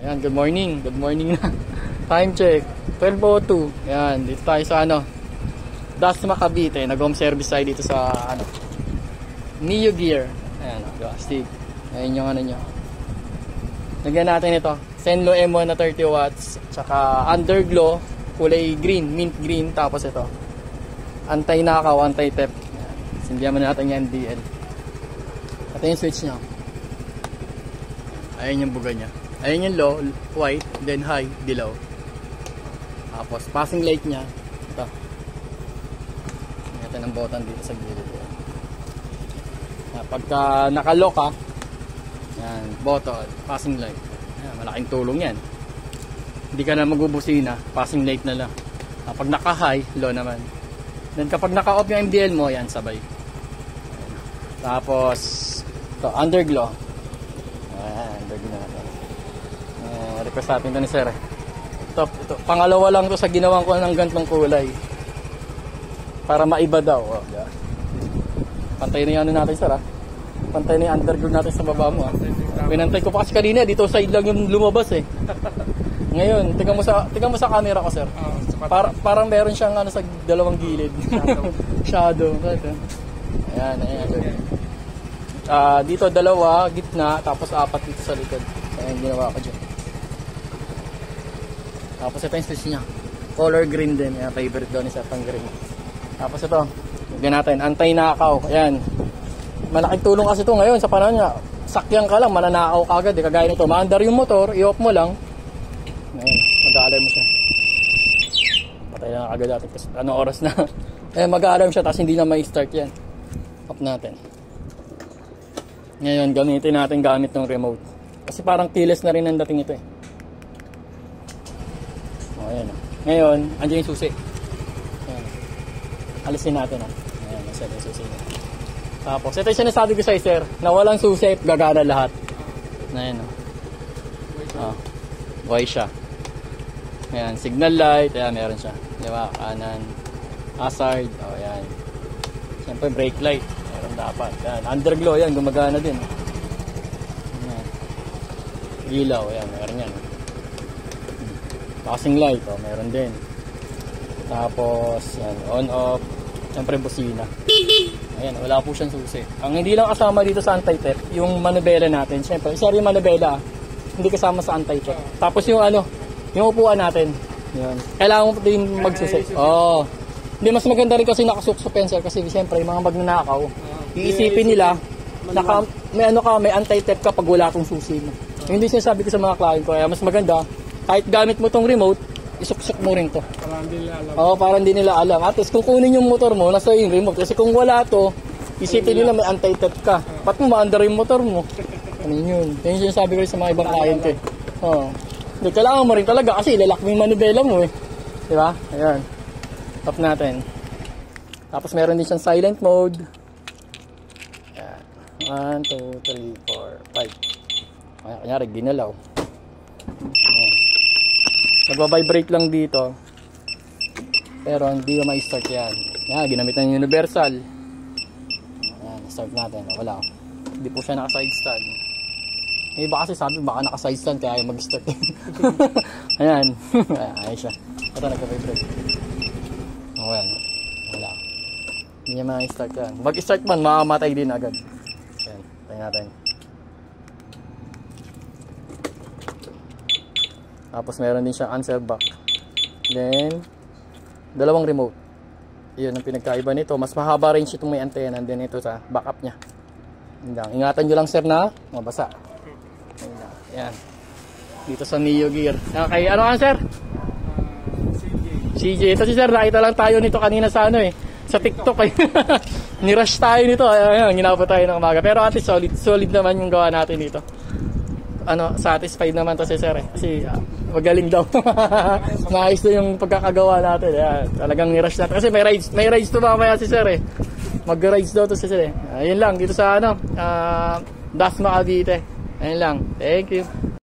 Ayan, good morning. Good morning na. Time check. 12:02. Ayan, dito tayo sa Dasma Cavite. Nag-home service tayo dito sa Neo Gear. Ayan, plastic. Ayan yung nyo. Lagyan natin ito. Senlo M1 na 30 watts. Tsaka Underglow. Kulay green, mint green. Tapos ito. Anti-nakaw, anti-tep. Sindihan mo natin yung NDL. Ito yung switch nya. Ayan yung buga nya. Ayan yung low, white, then high, dilaw. Tapos passing light nya. Ito. Ito ng button dito sa gilid. Pagka nakalock ka, yan, button, passing light. Yan, malaking tulong yan. Hindi ka na magbubusina, passing light na lang. Pag naka-high, low naman. Then kapag naka-off yung MDL mo, yan, sabay. Tapos, ito, underglow. Ayan, underglow na natin. Request natin ito ni sir. Ito, pangalawa lang ito sa ginawang ko ng gantong kulay. Para maiba daw. Oh, yeah. Pantay na yung natin sir ha. Pantay na yung underglow natin sa baba mo ha. Pinantay ko pa kasi kanina, dito side lang yung lumabas eh. Ngayon, tingnan mo sa camera ko sir. Parang meron siyang sa dalawang gilid. Shadow. Ayan, ayan. Dito dalawa, gitna, tapos apat dito sa likod. Ayan, ginawa ko dyan. Tapos ito yung switch niya. Color green din. Ayan, favorite daw ni sir, pang green. Tapos ito, lagyan natin, anti-nakaw. Ayan. Malaking tulong kasi ito ngayon sa panahon niya. Sakyan ka lang, mananakaw ka agad. Kagaya nito, maandar yung motor, i-off mo lang. Ayan, mag-alarm mo siya. Patay na agad natin kasi anong oras na. Ayan, mag-alarm siya, tapos hindi na may start yan. Off natin. Ngayon, gamitin natin gamit ng remote. Kasi parang keyless na rin ang dating ito eh. O, ayan. Ngayon, andyan yung susi. Ayan. Alisin natin ha. Ayan, nasa yung susi na. Tapos, ito yung sinasabi ko sa sir, na walang susi, gagana lahat. Ayan o. Y siya. Ayan, signal light. Ayan, meron siya. Diba? Kanan. Hazard. O, ayan. Siyempre, brake light. Meron dapat. Ayan. Underglow. Ayan, gumagana din. Ayan. Ilaw. Ayan, meron yan. Passing light. O, meron din. Tapos, ayan, on-off. Siyempre, busina. Ayan, wala po siyang susi. Ang hindi lang kasama dito sa anti-tep, yung manubela natin. Siyempre, isa rin manubela. Hindi kasama sa anti-tep. Tapos yung yung upuan natin. Yun. Kailangan mo din magsusi. Oo. Hindi, mas maganda rin kasi nakasuksok yan sir. Kasi siyempre, yung mga magnanakaw, iisipin nila, may anti-tep ka pag wala tong susi mo. Hindi sinasabi ko sa mga client ko. Kaya mas maganda, kahit gamit mo tong remote, isuksok mo rin to. Para hindi nila alam. Oo, para hindi nila alam. At least kung kunin yung motor mo, nasa yung remote. Kasi kung wala to, isipin nila may anti-tep ka. Ba't mo maandar yung motor mo? Ano yun? Yan yung sinasabi ko rin sa mga ibang client ko eh. Oo. Hindi, kailangan mo rin talaga kasi ilalak mo yung manibela mo eh. Diba? Ayan. Stop natin. Tapos meron din siyang silent mode. Ayan. 1, 2, 3, 4, 5. Ayan, kanyari, ginalaw. Ayan. Magbabibrate lang dito. Pero hindi yung ma-start yan. Ayan, ginamitan yung universal. Ayan, start natin. Wala. Hindi po siya naka-side stand. May iba kasi sabi, baka naka-side stand kaya ayaw mag-start. Ayan. Ayan siya. Ito, nagka-vibrate. Ayan. Wala. Hindi niya ma-start yan. Mag-start man, makamatay din agad. Ayan. Tayo natin. Tapos meron din siyang answer back. Then, dalawang remote. Yun ang pinagkaiba nito. Mas mahaba range itong may antenna. And then ito sa backup niya. Ingatan nyo lang sir na mabasa. Ayan. Dito sa Neo Gear. Okay, ano ka sir? CJ. Ito si sir, nakita lang tayo nito kanina sa sa TikTok eh. Nirush tayo nito. Ayan, ginapa tayo ng umaga. Pero at least solid naman yung gawa natin dito. Satisfied naman to si sir eh. Kasi magaling daw. Maayos na yung pagkakagawa natin. Ayan, talagang nirush natin. Kasi may rides to mamaya si sir eh. Mag-rides daw to si sir eh. Ayun lang, dito sa Dasma Cavite. Ayun lang. Thank you.